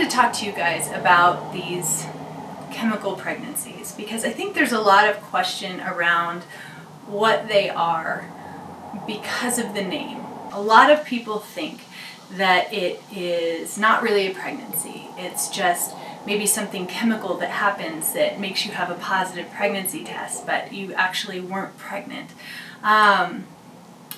to talk to you guys about these chemical pregnancies because I think there's a lot of question around what they are because of the name. A lot of people think that it is not really a pregnancy. It's just maybe something chemical that happens that makes you have a positive pregnancy test, but you actually weren't pregnant.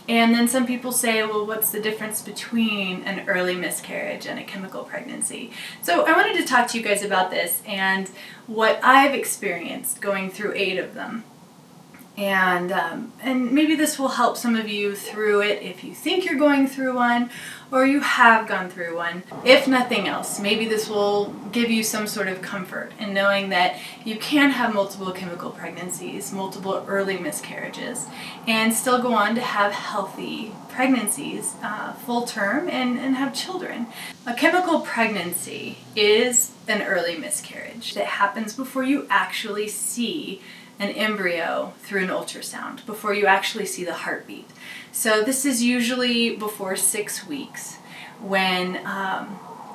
And then some people say, well, what's the difference between an early miscarriage and a chemical pregnancy? So I wanted to talk to you guys about this and what I've experienced going through 8 of them. And maybe this will help some of you through it if you think you're going through one or you have gone through one. If nothing else, maybe this will give you some sort of comfort in knowing that you can have multiple chemical pregnancies, multiple early miscarriages, and still go on to have healthy pregnancies, full term, and have children. A chemical pregnancy is an early miscarriage that happens before you actually see an embryo through an ultrasound, before you actually see the heartbeat. So this is usually before 6 weeks when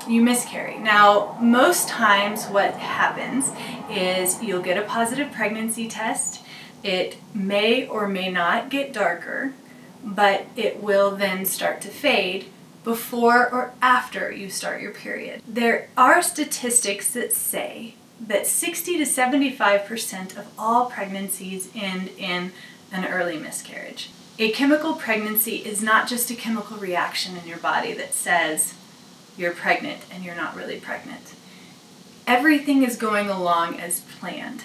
you miscarry. Now, most times what happens is you'll get a positive pregnancy test. It may or may not get darker, but it will then start to fade before or after you start your period. There are statistics that say that 60 to 75% of all pregnancies end in an early miscarriage. A chemical pregnancy is not just a chemical reaction in your body that says you're pregnant and you're not really pregnant. Everything is going along as planned.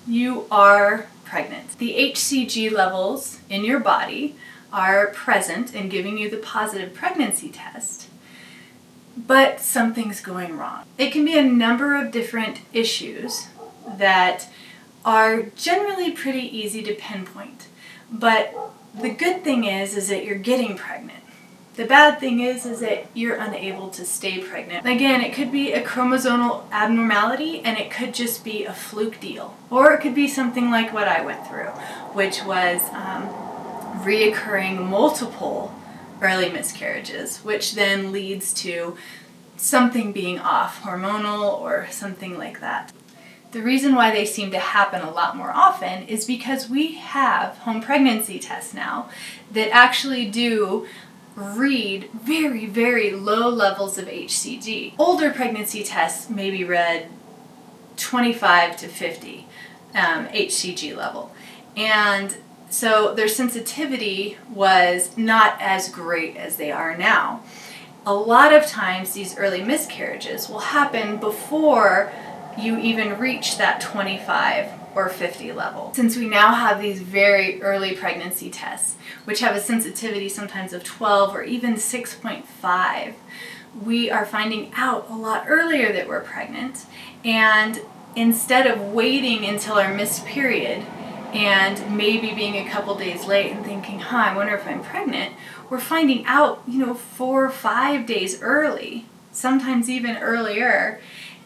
You are pregnant. The HCG levels in your body are present in giving you the positive pregnancy test, but something's going wrong. It can be a number of different issues that are generally pretty easy to pinpoint. But the good thing is that you're getting pregnant. The bad thing is that you're unable to stay pregnant. Again, it could be a chromosomal abnormality and it could just be a fluke deal. Or it could be something like what I went through, which was reoccurring multiple early miscarriages, which then leads to something being off, hormonal or something like that. The reason why they seem to happen a lot more often is because we have home pregnancy tests now that actually do read very, very low levels of HCG. Older pregnancy tests maybe read 25 to 50 HCG level. And so their sensitivity was not as great as they are now. A lot of times these early miscarriages will happen before you even reach that 25 or 50 level. Since we now have these very early pregnancy tests, which have a sensitivity sometimes of 12 or even 6.5, we are finding out a lot earlier that we're pregnant. And instead of waiting until our missed period and maybe being a couple days late and thinking, I wonder if I'm pregnant, we're finding out, 4 or 5 days early, sometimes even earlier.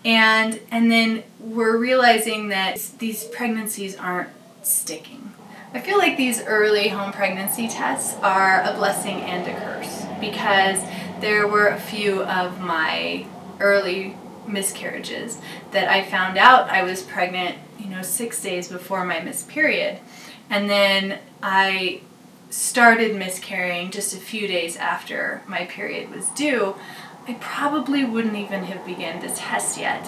And then we're realizing that these pregnancies aren't sticking. I feel like these early home pregnancy tests are a blessing and a curse because there were a few of my early miscarriages that I found out I was pregnant 6 days before my missed period. And then I started miscarrying just a few days after my period was due. I probably wouldn't even have begun to test yet.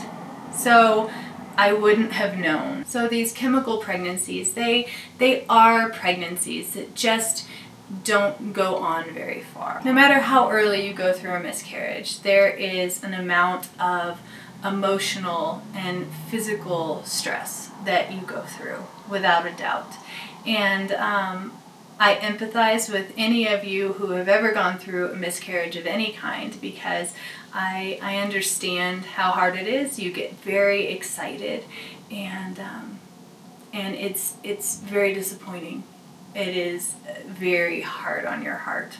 So I wouldn't have known. So these chemical pregnancies, they are pregnancies that just don't go on very far. No matter how early you go through a miscarriage, there is an amount of emotional and physical stress that you go through, without a doubt. And I empathize with any of you who have ever gone through a miscarriage of any kind because I understand how hard it is. You get very excited and it's very disappointing. It is very hard on your heart.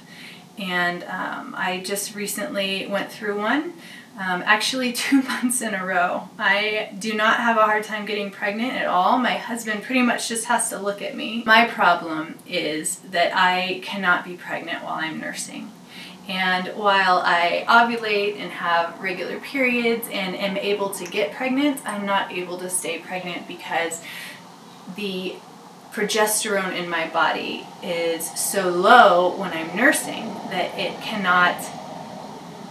And I just recently went through one. Actually 2 months in a row. I do not have a hard time getting pregnant at all. My husband pretty much just has to look at me. My problem is that I cannot be pregnant while I'm nursing. And while I ovulate and have regular periods and am able to get pregnant, I'm not able to stay pregnant because the progesterone in my body is so low when I'm nursing that it cannot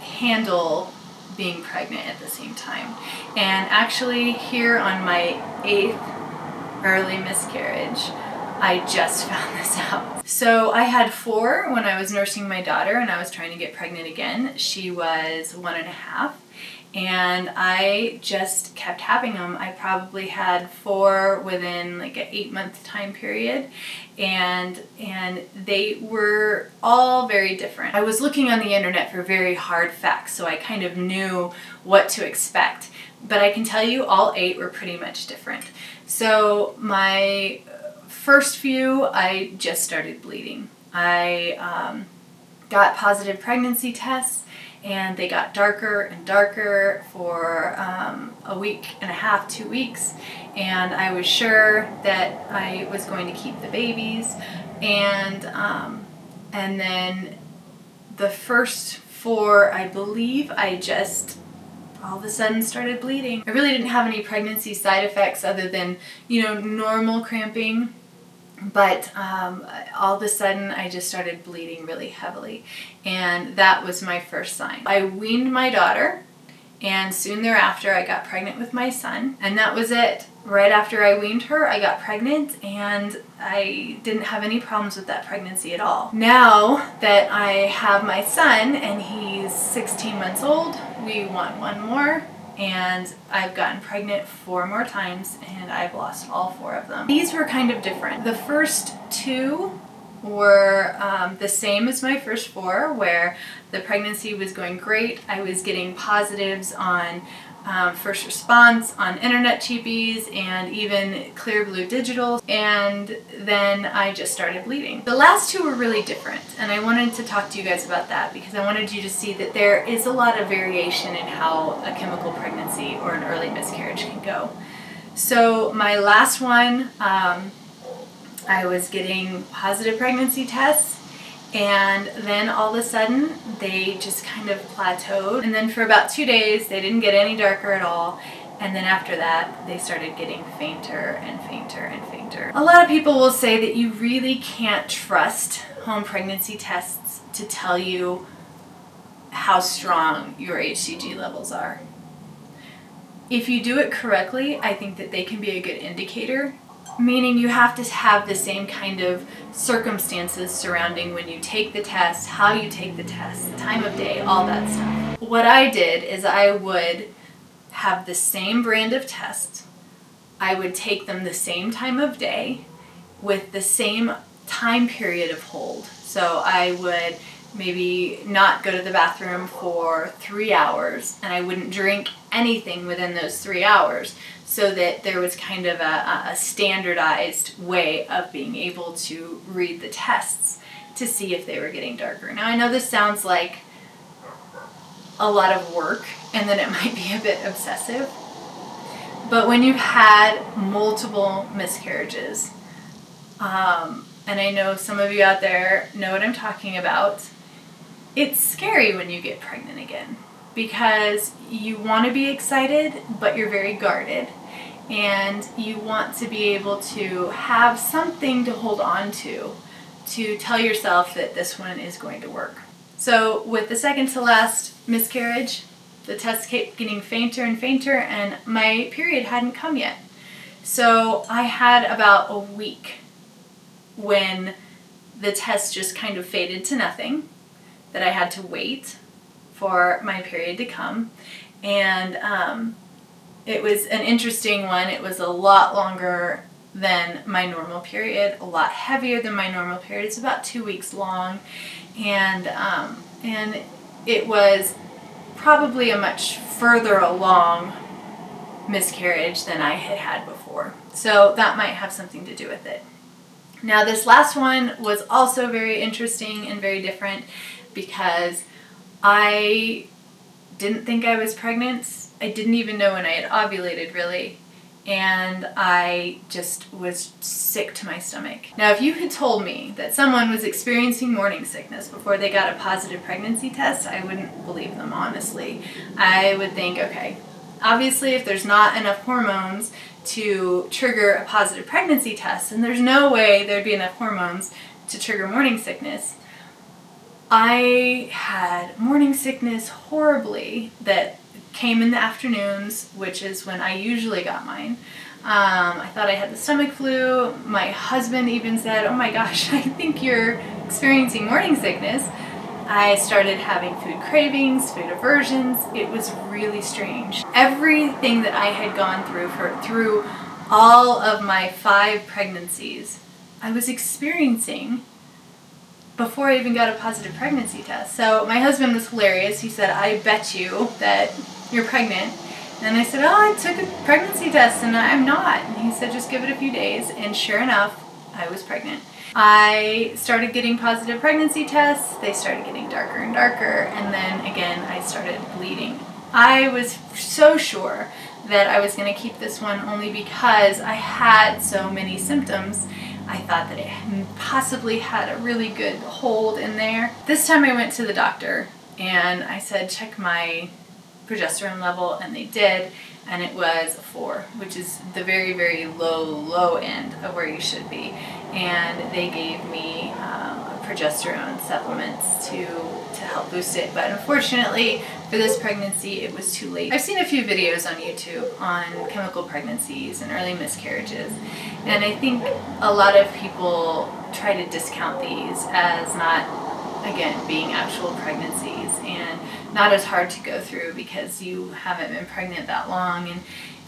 handle being pregnant at the same time. And actually here on my 8th early miscarriage, I just found this out. So I had 4 when I was nursing my daughter and I was trying to get pregnant again. She was 1.5 and I just kept having them. I probably had 4 within like an 8-month time period, and they were all very different. I was looking on the internet for very hard facts, so I kind of knew what to expect, but I can tell you all 8 were pretty much different. So my first few, I just started bleeding. I got positive pregnancy tests, and they got darker and darker for a week and a half, 2 weeks, and I was sure that I was going to keep the babies, and then the first 4, I believe, I just all of a sudden started bleeding. I really didn't have any pregnancy side effects other than, normal cramping. But all of a sudden I just started bleeding really heavily, and that was my first sign. I weaned my daughter, and soon thereafter I got pregnant with my son, and that was it. Right after I weaned her, I got pregnant, and I didn't have any problems with that pregnancy at all. Now that I have my son and he's 16 months old, we want one more. And I've gotten pregnant 4 more times, and I've lost all 4 of them. These were kind of different. The first 2 were the same as my first 4, where the pregnancy was going great. I was getting positives on first response, on internet cheapies, and even Clear Blue Digital, and then I just started bleeding. The last 2 were really different, and I wanted to talk to you guys about that because I wanted you to see that there is a lot of variation in how a chemical pregnancy or an early miscarriage can go. So my last one, I was getting positive pregnancy tests, and then all of a sudden they just kind of plateaued, and then for about 2 days they didn't get any darker at all, and then after that they started getting fainter and fainter and fainter. A lot of people will say that you really can't trust home pregnancy tests to tell you how strong your HCG levels are. If you do it correctly, I think that they can be a good indicator, meaning you have to have the same kind of circumstances surrounding when you take the test, how you take the test, the time of day, all that stuff. What I did is I would have the same brand of test. I would take them the same time of day with the same time period of hold. So I would maybe not go to the bathroom for 3 hours, and I wouldn't drink anything within those 3 hours, so that there was kind of a standardized way of being able to read the tests to see if they were getting darker. Now I know this sounds like a lot of work and that it might be a bit obsessive, but when you've had multiple miscarriages, and I know some of you out there know what I'm talking about, it's scary when you get pregnant again because you want to be excited, but you're very guarded, and you want to be able to have something to hold on to tell yourself that this one is going to work. So with the second to last miscarriage, the tests kept getting fainter and fainter, and my period hadn't come yet. So I had about a week when the test just kind of faded to nothing, that I had to wait for my period to come. And it was an interesting one. It was a lot longer than my normal period, a lot heavier than my normal period. It's about 2 weeks long, and it was probably a much further along miscarriage than I had had before. So that might have something to do with it. Now this last one was also very interesting and very different because I didn't think I was pregnant. I didn't even know when I had ovulated, really. and I just was sick to my stomach. Now, if you had told me that someone was experiencing morning sickness before they got a positive pregnancy test, I wouldn't believe them, honestly. I would think, okay, obviously if there's not enough hormones to trigger a positive pregnancy test, and there's no way there'd be enough hormones to trigger morning sickness. I had morning sickness horribly that came in the afternoons, which is when I usually got mine. I thought I had the stomach flu. My husband even said, "Oh my gosh, I think you're experiencing morning sickness." I started having food cravings, food aversions. It was really strange. Everything that I had gone through all of my 5 pregnancies, I was experiencing before I even got a positive pregnancy test. So my husband was hilarious. He said, "I bet you that you're pregnant." And I said, "Oh, I took a pregnancy test and I'm not." And he said, "Just give it a few days." And sure enough, I was pregnant. I started getting positive pregnancy tests. They started getting darker and darker. And then again, I started bleeding. I was so sure that I was going to keep this one only because I had so many symptoms. I thought that it possibly had a really good hold in there. This time I went to the doctor and I said, "Check my progesterone level," and they did, and it was a 4, which is the very, very low end of where you should be. And they gave me progesterone supplements to help boost it, but unfortunately for this pregnancy it was too late. I've seen a few videos on YouTube on chemical pregnancies and early miscarriages, and I think a lot of people try to discount these as not, again, being actual pregnancies and not as hard to go through because you haven't been pregnant that long.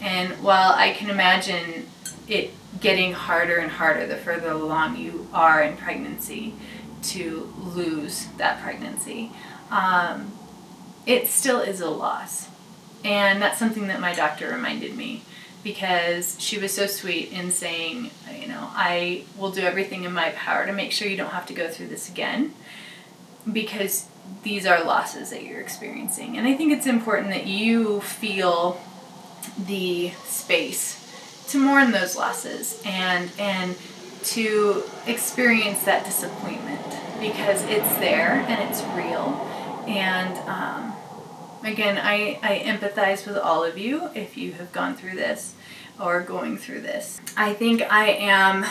And while I can imagine it getting harder and harder the further along you are in pregnancy to lose that pregnancy, it still is a loss. And that's something that my doctor reminded me, because she was so sweet in saying, you know, "I will do everything in my power to make sure you don't have to go through this again, because these are losses that you're experiencing." And I think it's important that you feel the space to mourn those losses and to experience that disappointment, because it's there and it's real. And again, I empathize with all of you if you have gone through this or going through this. I think I am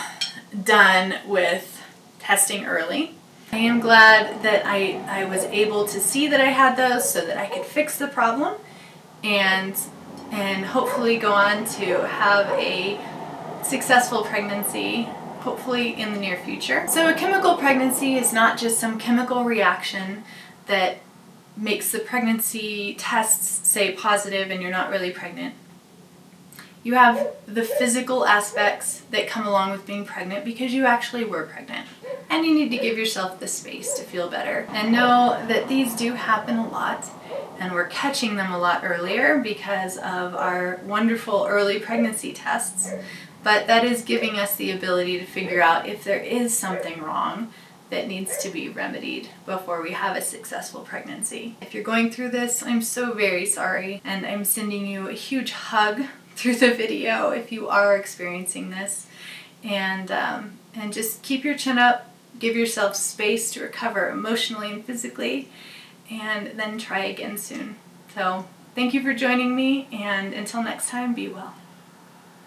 done with testing early. I am glad that I was able to see that I had those so that I could fix the problem and hopefully go on to have a successful pregnancy, hopefully in the near future. So a chemical pregnancy is not just some chemical reaction that makes the pregnancy tests say positive and you're not really pregnant. You have the physical aspects that come along with being pregnant because you actually were pregnant. And you need to give yourself the space to feel better. And know that these do happen a lot, and we're catching them a lot earlier because of our wonderful early pregnancy tests. But that is giving us the ability to figure out if there is something wrong that needs to be remedied before we have a successful pregnancy. If you're going through this, I'm so very sorry, and I'm sending you a huge hug through the video if you are experiencing this. And just keep your chin up, give yourself space to recover emotionally and physically, and then try again soon. So thank you for joining me, and until next time, be well.